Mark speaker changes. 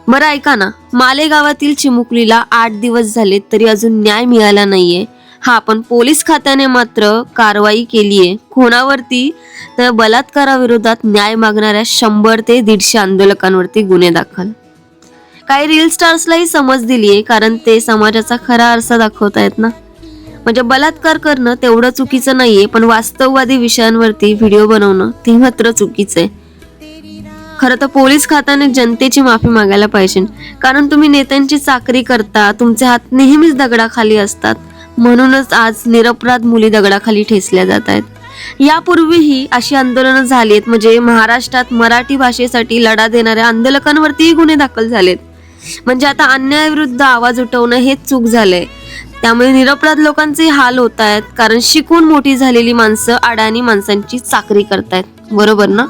Speaker 1: बरं ऐका ना, मालेगावातील चिमुकलीला 8 दिवस झाले तरी अजून न्याय मिळाला नाहीये. हा, पण पोलीस खात्याने मात्र कारवाई केलीये. कोणावरती? तर बलात्काराविरोधात न्याय मागणाऱ्या 100 ते 150 आंदोलकांवरती गुन्हे दाखल. काही रील स्टार्सलाही समज दिलीये, कारण ते समाजाचा खरा आरसा दाखवतायत ना. म्हणजे बलात्कार करणं तेवढं चुकीचं नाहीये, पण वास्तववादी विषयांवरती व्हिडिओ बनवणं ते मात्र चुकीचं आहे. खरं तर पोलीस खात्याने जनतेची माफी मागायला पाहिजे, कारण तुम्ही नेत्यांची चाकरी करता, तुमचे हात नेहमीच दगडाखाली असतात. म्हणूनच आज निरपराध मुली दगडाखाली ठेचल्या जात आहेत. यापूर्वीही अशी आंदोलनं झाली आहेत. म्हणजे महाराष्ट्रात मराठी भाषेसाठी लढा देणाऱ्या आंदोलकांवरतीही गुन्हे दाखल झालेत. म्हणजे आता अन्यायाविरुद्ध आवाज उठवणं हेच चूक झालंय. त्यामुळे निरपराध लोकांचे हाल होत आहेत, कारण शिकून मोठी झालेली माणसं अडाणी माणसांची चाकरी करतायत. बरोबर ना?